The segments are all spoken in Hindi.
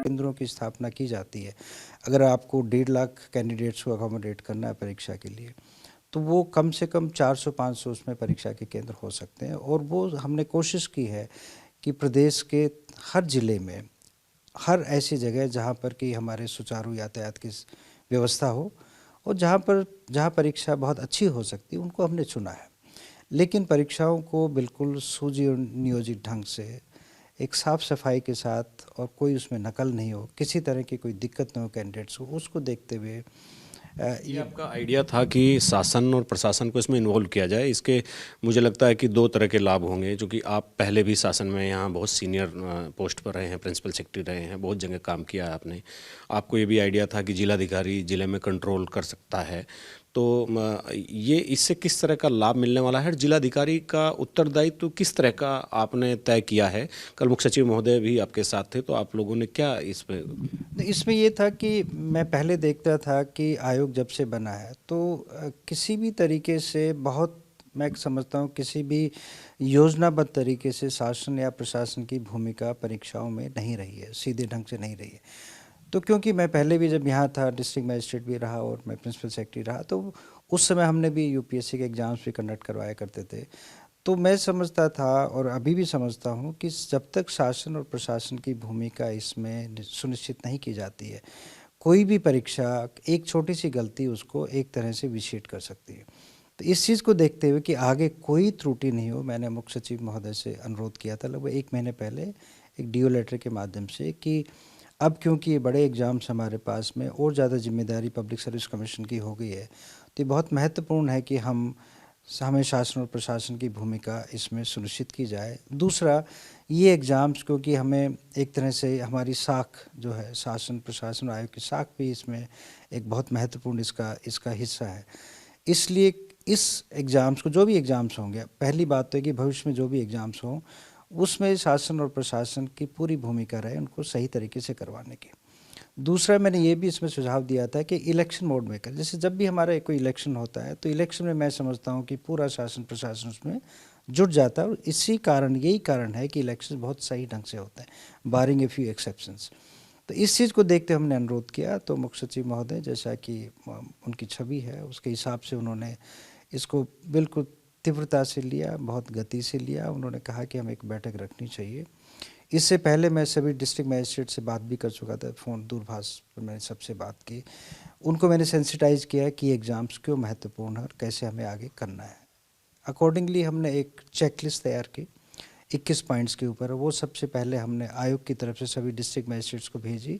केंद्रों की स्थापना की जाती है। अगर आपको 1.5 लाख कैंडिडेट्स को अकोमोडेट करना है परीक्षा के लिए, तो वो कम से कम 400-500 उसमें परीक्षा के केंद्र हो सकते हैं। और वो हमने कोशिश की है कि प्रदेश के हर ज़िले में, हर ऐसी जगह जहाँ पर कि हमारे सुचारू यातायात की व्यवस्था हो और जहाँ परीक्षा बहुत अच्छी हो सकती है, उनको हमने चुना है। लेकिन परीक्षाओं को बिल्कुल सुनियोजित ढंग से, एक साफ सफाई के साथ, और कोई उसमें नकल नहीं हो, किसी तरह की कोई दिक्कत न हो कैंडिडेट्स को, उसको देखते हुए ये आपका आइडिया था कि शासन और प्रशासन को इसमें इन्वॉल्व किया जाए। इसके मुझे लगता है कि दो तरह के लाभ होंगे, जो कि आप पहले भी शासन में यहाँ बहुत सीनियर पोस्ट पर रहे हैं, प्रिंसिपल सेक्रेटरी रहे हैं, बहुत जगह काम किया है आपने। आपको ये भी आइडिया था कि जिलाधिकारी जिले में कंट्रोल कर सकता है। तो ये इससे किस तरह का लाभ मिलने वाला है? जिलाधिकारी का उत्तरदायित्व तो किस तरह का आपने तय किया है? कल मुख्य सचिव महोदय भी आपके साथ थे, तो आप लोगों ने क्या इसमें ये था कि मैं पहले देखता था कि आयोग जब से बना है तो किसी भी तरीके से, बहुत मैं समझता हूँ किसी भी योजनाबद्ध तरीके से शासन या प्रशासन की भूमिका परीक्षाओं में नहीं रही है, सीधे ढंग से नहीं रही है। तो क्योंकि मैं पहले भी जब यहाँ था, डिस्ट्रिक्ट मजिस्ट्रेट भी रहा और मैं प्रिंसिपल सेक्रेटरी रहा, तो उस समय हमने भी यूपीएससी के एग्ज़ाम्स भी कंडक्ट करवाया करते थे। तो मैं समझता था और अभी भी समझता हूँ कि जब तक शासन और प्रशासन की भूमिका इसमें सुनिश्चित नहीं की जाती है, कोई भी परीक्षा, एक छोटी सी गलती उसको एक तरह से विचलित कर सकती है। तो इस चीज़ को देखते हुए कि आगे कोई त्रुटि नहीं हो, मैंने मुख्य सचिव महोदय से अनुरोध किया था लगभग 1 महीने पहले एक डीओ लेटर के माध्यम से कि अब क्योंकि ये बड़े एग्ज़ाम्स हमारे पास में और ज़्यादा जिम्मेदारी पब्लिक सर्विस कमीशन की हो गई है, तो ये बहुत महत्वपूर्ण है कि हमें शासन और प्रशासन की भूमिका इसमें सुनिश्चित की जाए। दूसरा, ये एग्ज़ाम्स क्योंकि हमें एक तरह से हमारी साख जो है, शासन प्रशासन आयोग की साख भी इसमें एक बहुत महत्वपूर्ण इसका हिस्सा है। इसलिए इस एग्ज़ाम्स को, जो भी एग्ज़ाम्स होंगे, पहली बात तो है कि भविष्य में जो भी एग्ज़ाम्स हों उसमें शासन और प्रशासन की पूरी भूमिका रहे उनको सही तरीके से करवाने की। दूसरा, मैंने ये भी इसमें सुझाव दिया था कि इलेक्शन मोड में करें। जैसे जब भी हमारा कोई इलेक्शन होता है तो इलेक्शन में मैं समझता हूँ कि पूरा शासन प्रशासन उसमें जुट जाता है, और यही कारण है कि इलेक्शन बहुत सही ढंग से होते हैं, बारिंग ए फ्यू एक्सेप्शंस। तो इस चीज़ को देखते हमने अनुरोध किया, तो मुख्य सचिव महोदय, जैसा कि उनकी छवि है उसके हिसाब से उन्होंने इसको बिल्कुल तीव्रता से लिया, बहुत गति से लिया। उन्होंने कहा कि हमें एक बैठक रखनी चाहिए। इससे पहले मैं सभी डिस्ट्रिक्ट मजिस्ट्रेट से बात भी कर चुका था, फ़ोन दूरभाष पर मैंने सबसे बात की। उनको मैंने सेंसिटाइज़ किया कि एग्ज़ाम्स क्यों महत्वपूर्ण है और कैसे हमें आगे करना है। अकॉर्डिंगली हमने एक चेकलिस्ट तैयार की 21 पॉइंट्स के ऊपर। वो सबसे पहले हमने आयोग की तरफ से सभी डिस्ट्रिक्ट मजिस्ट्रेट्स को भेजी,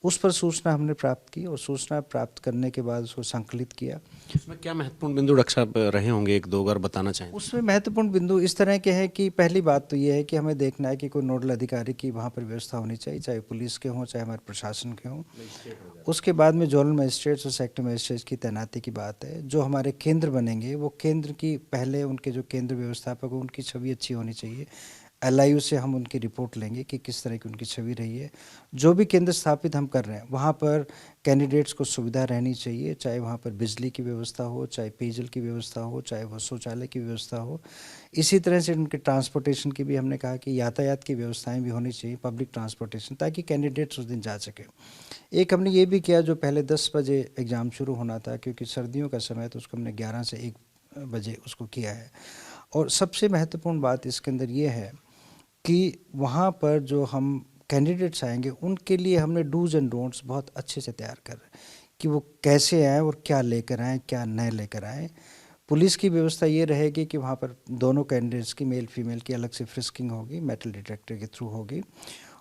उस पर सूचना हमने प्राप्त की और सूचना प्राप्त करने के बाद उसको संकलित किया। इसमें क्या महत्वपूर्ण बिंदु डॉक्टर साहब रहे होंगे, एक दो अगर बताना चाहें? उसमें महत्वपूर्ण बिंदु इस तरह के हैं कि पहली बात तो ये है कि हमें देखना है कि कोई नोडल अधिकारी की वहाँ पर व्यवस्था होनी चाहिए, चाहे पुलिस के हों चाहे हमारे प्रशासन के हों। उसके बाद में जोनल मजिस्ट्रेट्स और सेक्टर मजिस्ट्रेट्स की तैनाती की बात है। जो हमारे केंद्र बनेंगे वो केंद्र की, पहले उनके जो केंद्र व्यवस्थापक हो उनकी छवि अच्छी होनी चाहिए। एलआईयू से हम उनकी रिपोर्ट लेंगे कि किस तरह की उनकी छवि रही है। जो भी केंद्र स्थापित हम कर रहे हैं वहाँ पर कैंडिडेट्स को सुविधा रहनी चाहिए, चाहे वहाँ पर बिजली की व्यवस्था हो, चाहे पेयजल की व्यवस्था हो, चाहे वह शौचालय की व्यवस्था हो। इसी तरह से उनके ट्रांसपोर्टेशन की भी हमने कहा कि यातायात की व्यवस्थाएं भी होनी चाहिए, पब्लिक ट्रांसपोर्टेशन, ताकि कैंडिडेट्स उस दिन जा सके। एक हमने ये भी किया, जो पहले 10 बजे एग्ज़ाम शुरू होना था, क्योंकि सर्दियों का समय, तो उसको हमने 11 से 1 बजे उसको किया है। और सबसे महत्वपूर्ण बात इसके अंदर ये है कि वहाँ पर जो हम कैंडिडेट्स आएंगे उनके लिए हमने डूज एंड डोंट्स बहुत अच्छे से तैयार कर रहे हैं कि वो कैसे आएँ और क्या लेकर आएँ, क्या न लेकर आएँ। पुलिस की व्यवस्था ये रहेगी कि वहाँ पर दोनों कैंडिडेट्स की, मेल फीमेल की, अलग से फ्रिस्किंग होगी, मेटल डिटेक्टर के थ्रू होगी।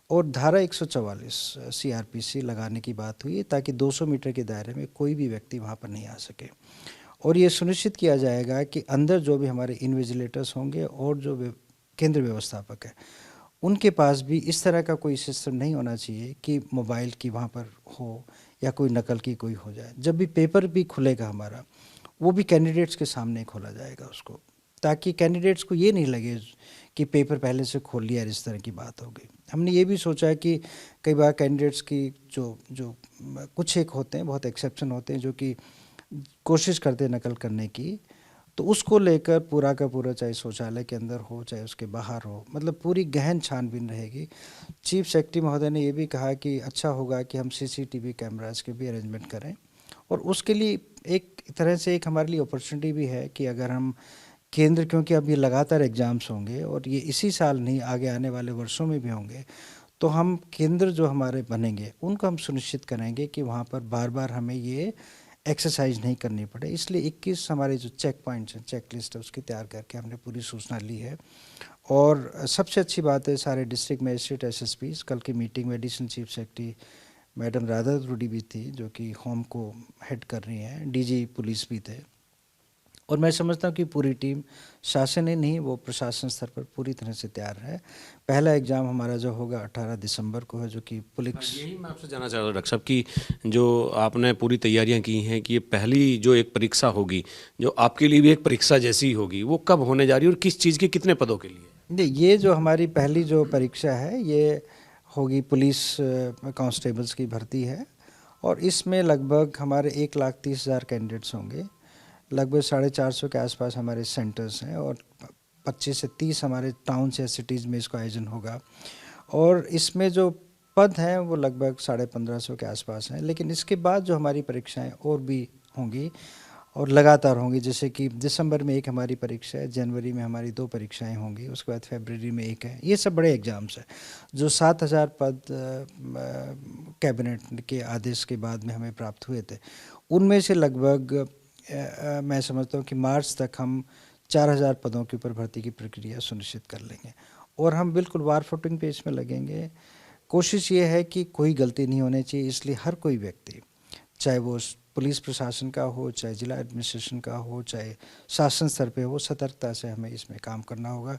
और धारा 144 सीआरपीसी लगाने की बात हुई है, ताकि 200 मीटर के दायरे में कोई भी व्यक्ति वहाँ पर नहीं आ सके। और ये सुनिश्चित किया जाएगा कि अंदर जो भी हमारे इन्विजिलेटर्स होंगे और जो केंद्र व्यवस्थापक है, उनके पास भी इस तरह का कोई सिस्टम नहीं होना चाहिए कि मोबाइल की वहाँ पर हो या कोई नकल की कोई हो जाए। जब भी पेपर भी खुलेगा हमारा, वो भी कैंडिडेट्स के सामने खोला जाएगा उसको, ताकि कैंडिडेट्स को ये नहीं लगे कि पेपर पहले से खोल लिया और इस तरह की बात हो गई। हमने ये भी सोचा है कि कई बार कैंडिडेट्स की जो जो कुछ एक होते हैं, बहुत एक्सेप्शन होते हैं, जो कि कोशिश करते हैं नकल करने की, तो उसको लेकर पूरा का पूरा, चाहे शौचालय के अंदर हो चाहे उसके बाहर हो, मतलब पूरी गहन छानबीन रहेगी। चीफ सेक्रेटरी महोदय ने ये भी कहा कि अच्छा होगा कि हम सीसीटीवी कैमरास के भी अरेंजमेंट करें, और उसके लिए एक तरह से एक हमारे लिए अपॉर्चुनिटी भी है कि अगर हम केंद्र, क्योंकि अब ये लगातार एग्ज़ाम्स होंगे और ये इसी साल नहीं आगे आने वाले वर्षों में भी होंगे, तो हम केंद्र जो हमारे बनेंगे उनको हम सुनिश्चित करेंगे कि वहाँ पर बार बार हमें ये एक्सरसाइज नहीं करनी पड़े। इसलिए 21 हमारे जो चेक पॉइंट्स हैं, चेक लिस्ट है, उसकी तैयार करके हमने पूरी सूचना ली है। और सबसे अच्छी बात है, सारे डिस्ट्रिक्ट मजिस्ट्रेट एसएसपी कल की मीटिंग में additional chief secretary madam Radha Rudy भी थी, जो कि होम को हेड कर रही हैं, डीजी पुलिस भी थे। और मैं समझता हूँ कि पूरी टीम, शासन ही नहीं वो प्रशासन स्तर पर पूरी तरह से तैयार है। पहला एग्ज़ाम हमारा जो होगा 18 दिसंबर को है, जो कि पुलिस। यही मैं आपसे जानना चाह रहा हूँ डॉक्टर साहब कि जो आपने पूरी तैयारियां की हैं कि ये पहली जो एक परीक्षा होगी जो आपके लिए भी एक परीक्षा जैसी होगी, वो कब होने जा रही है और किस चीज़ के कितने पदों के लिए? नहीं, ये जो हमारी पहली जो परीक्षा है ये होगी पुलिस कांस्टेबल्स की भर्ती है, और इसमें लगभग हमारे 1,30,000 कैंडिडेट्स होंगे। लगभग 450 के आसपास हमारे सेंटर्स हैं, और 25 से 30 हमारे टाउन्स या सिटीज़ में इसका आयोजन होगा। और इसमें जो पद हैं वो लगभग 1550 के आसपास हैं। लेकिन इसके बाद जो हमारी परीक्षाएं और भी होंगी और लगातार होंगी, जैसे कि दिसंबर में एक हमारी परीक्षा है, जनवरी में हमारी 2 परीक्षाएं होंगी, उसके बाद फरवरी में एक है। ये सब बड़े एग्ज़ाम्स हैं। जो 7,000 पद कैबिनेट के आदेश के बाद में हमें प्राप्त हुए थे, उनमें से लगभग मैं समझता हूँ कि मार्च तक हम 4,000 पदों के ऊपर भर्ती की प्रक्रिया सुनिश्चित कर लेंगे, और हम बिल्कुल वार फुटिंग पे इसमें लगेंगे। कोशिश ये है कि कोई गलती नहीं होनी चाहिए, इसलिए हर कोई व्यक्ति, चाहे वो पुलिस प्रशासन का हो, चाहे जिला एडमिनिस्ट्रेशन का हो, चाहे शासन स्तर पे हो, सतर्कता से हमें इसमें काम करना होगा,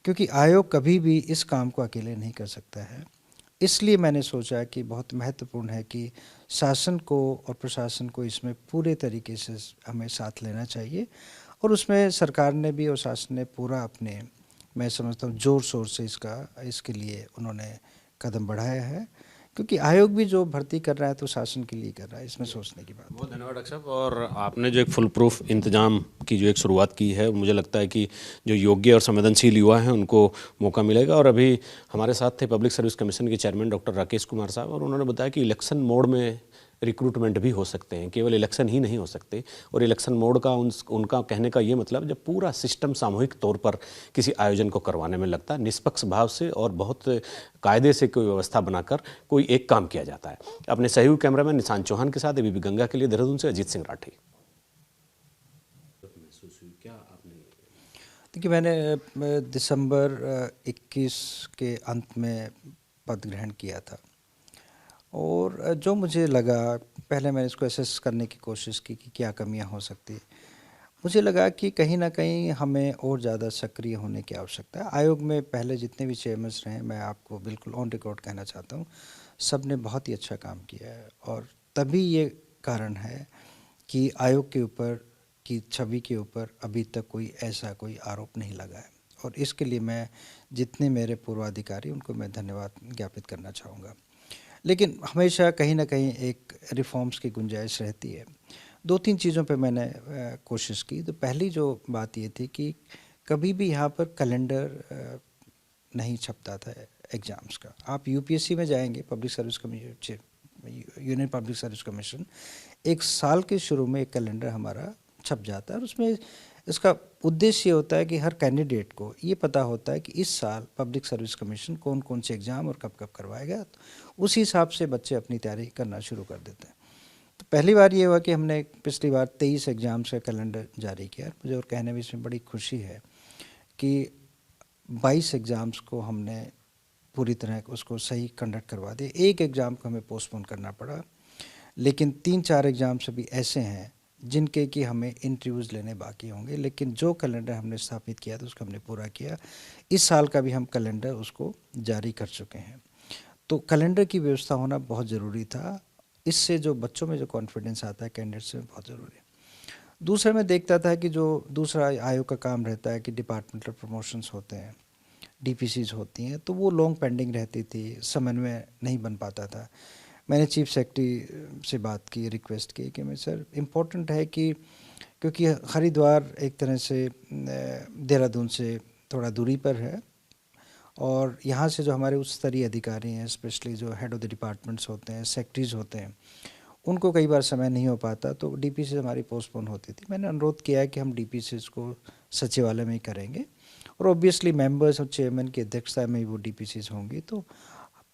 क्योंकि आयोग कभी भी इस काम को अकेले नहीं कर सकता है। इसलिए मैंने सोचा कि बहुत महत्वपूर्ण है कि शासन को और प्रशासन को इसमें पूरे तरीके से हमें साथ लेना चाहिए, और उसमें सरकार ने भी और शासन ने पूरा अपने, मैं समझता हूँ, ज़ोर शोर से इसके लिए उन्होंने कदम बढ़ाया है, क्योंकि आयोग भी जो भर्ती कर रहा है तो शासन के लिए कर रहा है, इसमें सोचने की बात। बहुत धन्यवाद डॉक्टर साहब। और आपने जो एक फुल प्रूफ इंतजाम की जो एक शुरुआत की है, मुझे लगता है कि जो योग्य और संवेदनशील युवा हैं उनको मौका मिलेगा। और अभी हमारे साथ थे पब्लिक सर्विस कमीशन के चेयरमैन डॉक्टर राकेश कुमार साहब, और उन्होंने बताया कि इलेक्शन मोड में रिक्रूटमेंट भी हो सकते हैं, केवल इलेक्शन ही नहीं हो सकते। और इलेक्शन मोड का उनका कहने का ये मतलब, जब पूरा सिस्टम सामूहिक तौर पर किसी आयोजन को करवाने में लगता है, निष्पक्ष भाव से और बहुत कायदे से कोई व्यवस्था बनाकर कोई एक काम किया जाता है। अपने सहयोगी कैमरामैन निशान चौहान के साथ एबीपी गंगा के लिए देहरादून से अजीत सिंह राठी। देखिए, मैंने दिसंबर 21 के अंत में पद ग्रहण किया था, और जो मुझे लगा, पहले मैंने इसको असेस करने की कोशिश की कि क्या कमियां हो सकती है। मुझे लगा कि कहीं ना कहीं हमें और ज़्यादा सक्रिय होने की आवश्यकता है। आयोग में पहले जितने भी चेयरमैन रहे, मैं आपको बिल्कुल ऑन रिकॉर्ड कहना चाहता हूँ, सब ने बहुत ही अच्छा काम किया है, और तभी ये कारण है कि आयोग के ऊपर की छवि के ऊपर अभी तक कोई ऐसा कोई आरोप नहीं लगा है, और इसके लिए मैं जितने मेरे पूर्वाधिकारी उनको मैं धन्यवाद ज्ञापित करना चाहूँगा। लेकिन हमेशा कहीं ना कहीं एक रिफॉर्म्स की गुंजाइश रहती है। 2-3 चीज़ों पे मैंने कोशिश की। तो पहली जो बात ये थी कि कभी भी यहाँ पर कैलेंडर नहीं छपता था एग्ज़ाम्स का। आप यूपीएससी में जाएंगे, public service commission, union public service commission, एक साल के शुरू में एक कैलेंडर हमारा छप जाता है, और उसमें इसका उद्देश्य ये होता है कि हर कैंडिडेट को ये पता होता है कि इस साल पब्लिक सर्विस कमीशन कौन कौन से एग्ज़ाम और कब कब करवाएगा। तो उसी हिसाब से बच्चे अपनी तैयारी करना शुरू कर देते हैं। तो पहली बार ये हुआ कि हमने पिछली बार 23 एग्ज़ाम्स का कैलेंडर जारी किया। मुझे और कहने में इसमें बड़ी खुशी है कि 22 एग्ज़ाम्स को हमने पूरी तरह उसको सही कंडक्ट करवा दिया। एक एग्ज़ाम को हमें पोस्टपोन करना पड़ा, लेकिन 3-4 एग्ज़ाम्स अभी ऐसे हैं जिनके कि हमें इंटरव्यूज़ लेने बाकी होंगे। लेकिन जो कैलेंडर हमने स्थापित किया था उसको हमने पूरा किया। इस साल का भी हम कैलेंडर उसको जारी कर चुके हैं। तो कैलेंडर की व्यवस्था होना बहुत ज़रूरी था। इससे जो बच्चों में जो कॉन्फिडेंस आता है कैंडिडेट्स में, बहुत ज़रूरी है। दूसरा, मैं देखता था कि जो दूसरा आयोग का काम रहता है कि डिपार्टमेंटल प्रमोशंस होते हैं, डीपीसीज होती हैं, तो वो लॉन्ग पेंडिंग रहती थी, समन्वय नहीं बन पाता था। मैंने चीफ सेक्रेटरी से बात की, रिक्वेस्ट की कि मैं सर, इम्पोर्टेंट है कि क्योंकि हरिद्वार एक तरह से देहरादून से थोड़ा दूरी पर है, और यहाँ से जो हमारे उच्च स्तरीय अधिकारी हैं, स्पेशली जो हेड ऑफ़ द डिपार्टमेंट्स होते हैं, सेक्रेटरीज़ होते हैं, उनको कई बार समय नहीं हो पाता, तो डीपीसी हमारी पोस्टपोन होती थी। मैंने अनुरोध किया है कि हम डीपीसीज़ को सचिवालय में ही करेंगे, और ऑब्वियसली मेंबर्स और चेयरमैन की अध्यक्षता में ही वो डीपीसीज़ होंगी। तो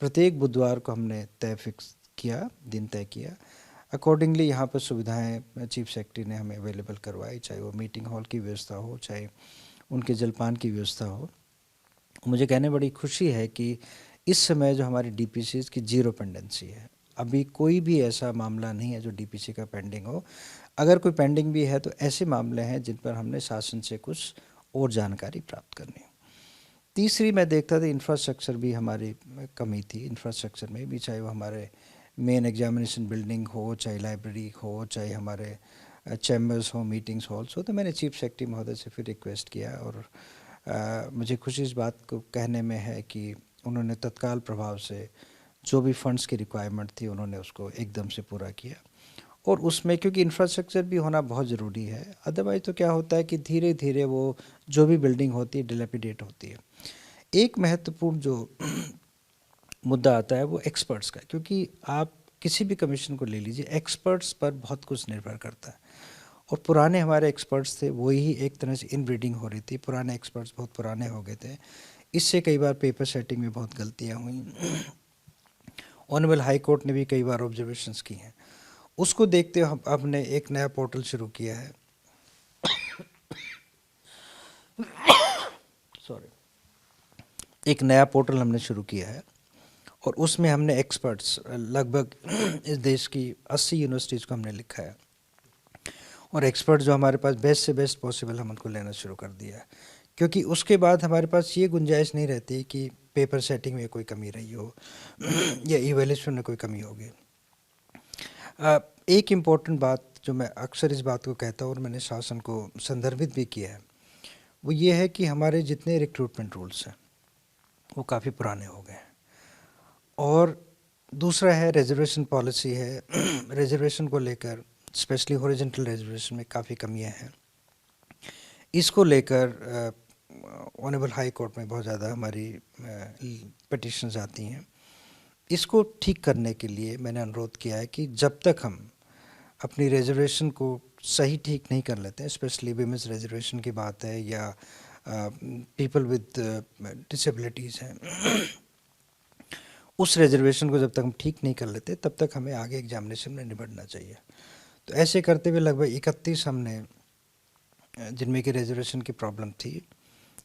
प्रत्येक बुधवार को हमने फिक्स किया, दिन तय किया। अकॉर्डिंगली यहाँ पर सुविधाएं चीफ सेक्रेटरी ने हमें अवेलेबल करवाई, चाहे वो मीटिंग हॉल की व्यवस्था हो, चाहे उनके जलपान की व्यवस्था हो। मुझे कहने बड़ी खुशी है कि इस समय जो हमारी डीपीसीज़ की जीरो पेंडेंसी है, अभी कोई भी ऐसा मामला नहीं है जो डीपीसी का पेंडिंग हो। अगर कोई पेंडिंग भी है तो ऐसे मामले हैं जिन पर हमने शासन से कुछ और जानकारी प्राप्त करनी है। तीसरी मैं देखता था इंफ्रास्ट्रक्चर भी हमारी कमी थी, इंफ्रास्ट्रक्चर में भी, चाहे वो हमारे मेन एग्जामिनेशन बिल्डिंग हो, चाहे लाइब्रेरी हो, चाहे हमारे चैम्बर्स हो, मीटिंग्स हॉल्स हो। तो मैंने चीफ सेक्रेटरी महोदय से फिर रिक्वेस्ट किया, और मुझे खुशी इस बात को कहने में है कि उन्होंने तत्काल प्रभाव से जो भी फंड्स की रिक्वायरमेंट थी उन्होंने उसको एकदम से पूरा किया। और उसमें क्योंकि इंफ्रास्ट्रक्चर भी होना बहुत ज़रूरी है, अदरवाइज़ तो क्या होता है कि धीरे धीरे वो जो भी बिल्डिंग होती है डिलेपिडेट होती है। एक महत्वपूर्ण जो मुद्दा आता है वो एक्सपर्ट्स का, क्योंकि आप किसी भी कमीशन को ले लीजिए, एक्सपर्ट्स पर बहुत कुछ निर्भर करता है। और पुराने हमारे एक्सपर्ट्स थे, वही एक तरह से इनब्रीडिंग हो रही थी, पुराने एक्सपर्ट्स बहुत पुराने हो गए थे, इससे कई बार पेपर सेटिंग में बहुत गलतियाँ हुई। ऑनरेबल हाई कोर्ट ने भी कई बार ऑब्जर्वेशंस की हैं। उसको देखते हुए हम हमने एक नया पोर्टल शुरू किया है सॉरी, एक नया पोर्टल हमने शुरू किया है, और उसमें हमने एक्सपर्ट्स लगभग इस देश की 80 यूनिवर्सिटीज़ को हमने लिखा है, और एक्सपर्ट जो हमारे पास बेस्ट से बेस्ट पॉसिबल हम उनको लेना शुरू कर दिया है। क्योंकि उसके बाद हमारे पास ये गुंजाइश नहीं रहती कि पेपर सेटिंग में कोई कमी रही हो या इवैल्यूएशन में कोई कमी होगी। एक इम्पॉर्टेंट बात जो मैं अक्सर इस बात को कहता हूँ और मैंने शासन को संदर्भित भी किया है, वो ये है कि हमारे जितने रिक्रूटमेंट रूल्स हैं वो काफ़ी पुराने हो गए हैं। और दूसरा है रिजर्वेशन पॉलिसी है रिजर्वेशन को लेकर, स्पेशली हॉरिजॉन्टल रिजर्वेशन में काफ़ी कमियां हैं। इसको लेकर ऑनरेबल हाई कोर्ट में बहुत ज़्यादा हमारी पिटिशंस आती हैं। इसको ठीक करने के लिए मैंने अनुरोध किया है कि जब तक हम अपनी रिजर्वेशन को सही ठीक नहीं कर लेते हैं, स्पेशली विमेंस रिजर्वेशन की बात है या पीपल विद डिसेबिलिटीज़ हैं, उस रिजर्वेशन को जब तक हम ठीक नहीं कर लेते तब तक हमें आगे एग्जामिनेशन में निपटना चाहिए। तो ऐसे करते हुए लगभग 31 हमने जिनमें कि रिजर्वेशन की प्रॉब्लम थी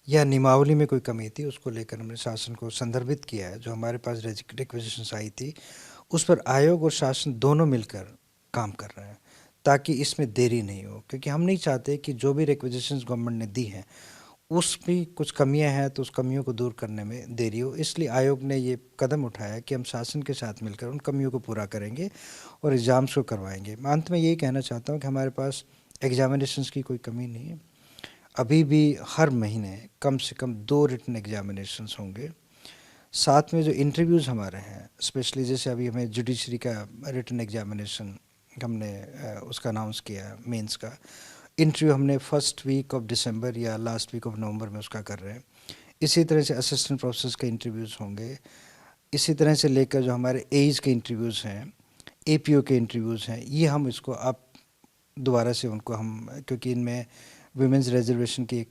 या नियमावली में कोई कमी थी, उसको लेकर हमने शासन को संदर्भित किया है। जो हमारे पास रिक्वेजिशंस आई थी उस पर आयोग और शासन दोनों मिलकर काम कर रहे हैं ताकि इसमें देरी नहीं हो, क्योंकि हम नहीं चाहते कि जो भी रिक्वेजिशंस गवर्नमेंट ने दी हैं उस भी कुछ कमियां हैं तो उस कमियों को दूर करने में देरी हो। इसलिए आयोग ने ये कदम उठाया कि हम शासन के साथ मिलकर उन कमियों को पूरा करेंगे और एग्ज़ाम्स को करवाएंगे। अंत में यही कहना चाहता हूँ कि हमारे पास एग्जामिनेशंस की कोई कमी नहीं है। अभी भी हर महीने कम से कम 2 रिटन एग्जामिनेशंस होंगे। साथ में जो इंटरव्यूज़ हमारे हैं, स्पेशली जैसे अभी हमें जुडिशरी का रिटन एग्जामिनेशन हमने उसका अनाउंस किया है, मेंस का इंटरव्यू हमने फर्स्ट वीक ऑफ दिसंबर या लास्ट वीक ऑफ नवंबर में उसका कर रहे हैं। इसी तरह से असिस्टेंट प्रोफेसर्स के इंटरव्यूज़ होंगे। इसी तरह से लेकर जो हमारे एज के इंटरव्यूज़ हैं, एपीओ के इंटरव्यूज़ हैं, ये हम इसको अब दोबारा से उनको हम, क्योंकि इनमें विमेंस रिजर्वेशन की